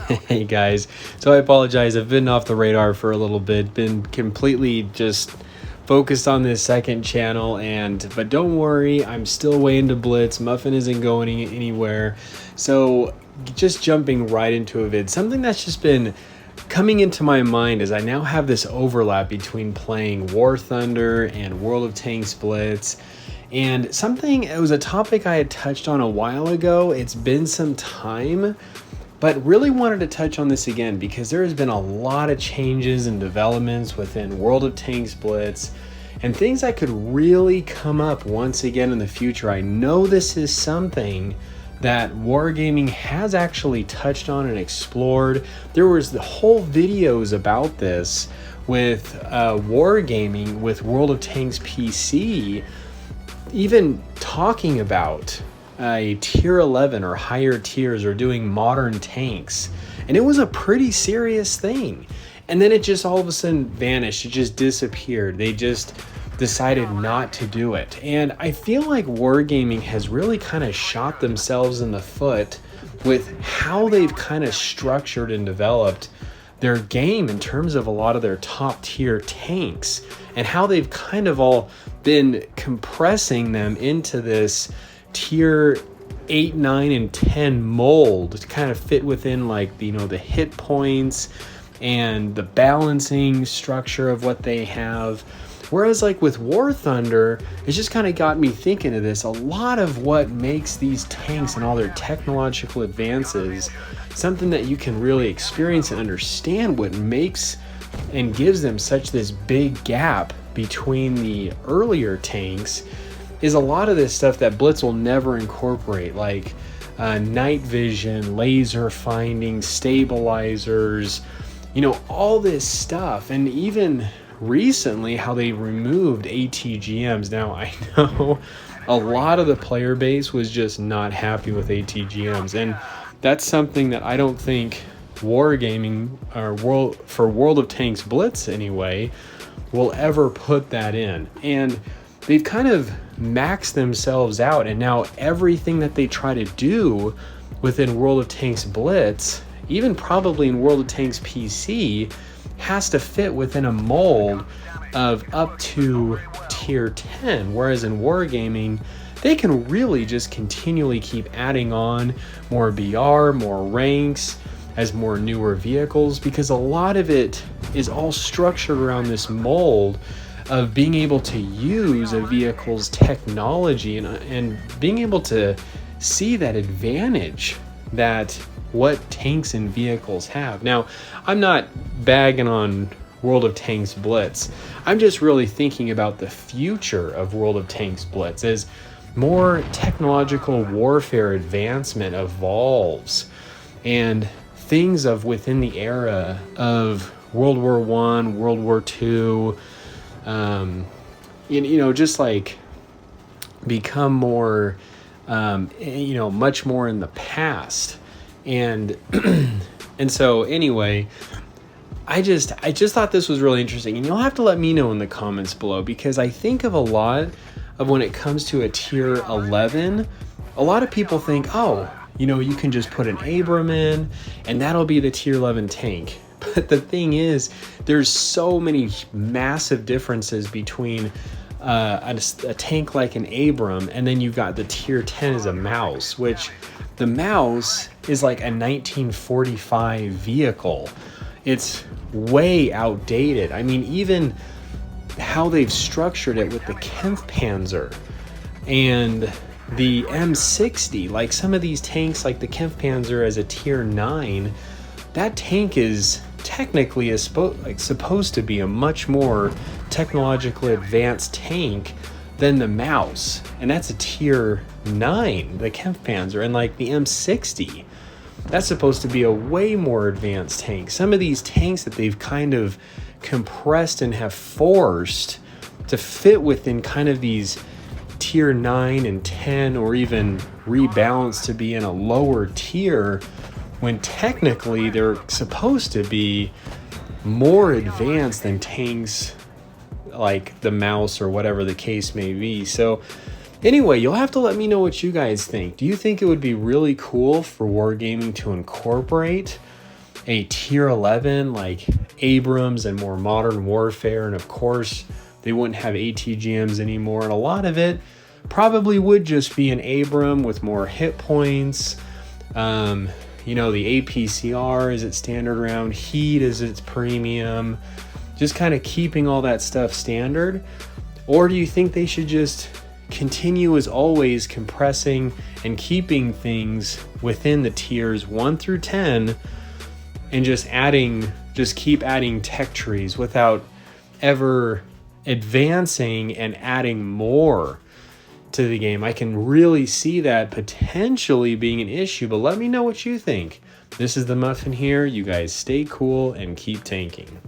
Hey guys, so I apologize. I've been off the radar for a little bit, been completely just focused on this second channel, but don't worry, I'm still way into Blitz. Muffin isn't going anywhere. So just jumping right into a vid, something that's just been coming into my mind is I now have this overlap between playing War Thunder and World of Tanks Blitz. And it was a topic I had touched on a while ago. It's been some time, but really wanted to touch on this again because there has been a lot of changes and developments within World of Tanks Blitz and things that could really come up once again in the future. I know this is something that Wargaming has actually touched on and explored. There was the whole videos about this with Wargaming with World of Tanks PC, even talking about a tier 11 or higher tiers or doing modern tanks, and it was a pretty serious thing. And then it just all of a sudden vanished. It just disappeared. They just decided not to do it. And I feel like Wargaming has really kind of shot themselves in the foot with how they've kind of structured and developed their game in terms of a lot of their top tier tanks, and how they've kind of all been compressing them into this tier 8, 9, and 10 mold to kind of fit within like the hit points and the balancing structure of what they have. Whereas like with War Thunder, it just kind of got me thinking of this. A lot of what makes these tanks and all their technological advances something that you can really experience and understand what makes and gives them such this big gap between the earlier tanks is a lot of this stuff that Blitz will never incorporate, like night vision, laser finding, stabilizers, all this stuff. And even recently how they removed ATGMs. Now I know a lot of the player base was just not happy with ATGMs, and that's something that I don't think Wargaming or World of Tanks Blitz anyway will ever put that in. And they've kind of maxed themselves out, and now everything that they try to do within World of Tanks Blitz, even probably in World of Tanks PC, has to fit within a mold of up to tier 10, whereas in Wargaming they can really just continually keep adding on more BR, more ranks, as more newer vehicles, because a lot of it is all structured around this mold of being able to use a vehicle's technology and being able to see that advantage that what tanks and vehicles have. Now, I'm not bagging on World of Tanks Blitz. I'm just really thinking about the future of World of Tanks Blitz as more technological warfare advancement evolves and things of within the era of World War I, World War II, just like become more, much more in the past. And and so anyway, I just thought this was really interesting, and you'll have to let me know in the comments below, because I think of a lot of when it comes to a tier 11, a lot of people think, oh, you can just put an Abram in and that'll be the tier 11 tank. But the thing is, there's so many massive differences between a tank like an Abram, and then you've got the tier 10 as a Mouse, which the Mouse is like a 1945 vehicle. It's way outdated. I mean, even how they've structured it with the Kampfpanzer and the M60, like some of these tanks like the Kampfpanzer as a tier 9, that tank is technically supposed to be a much more technologically advanced tank than the Mouse, and that's a tier 9, the Kampfpanzer. And like the M60, that's supposed to be a way more advanced tank. Some of these tanks that they've kind of compressed and have forced to fit within kind of these tier 9 and 10, or even rebalanced to be in a lower tier, when technically they're supposed to be more advanced than tanks like the Mouse or whatever the case may be. So anyway, you'll have to let me know what you guys think. Do you think it would be really cool for Wargaming to incorporate a tier 11 like Abrams and more modern warfare, and of course they wouldn't have ATGMs anymore, and a lot of it probably would just be an Abram with more hit points. You know, the APCR is its standard round, heat is its premium, just kind of keeping all that stuff standard? Or do you think they should just continue as always compressing and keeping things within the tiers 1 through 10 and just keep adding tech trees without ever advancing and adding more to the game? I can really see that potentially being an issue, but let me know what you think. This is the Muffin here. You guys stay cool and keep tanking.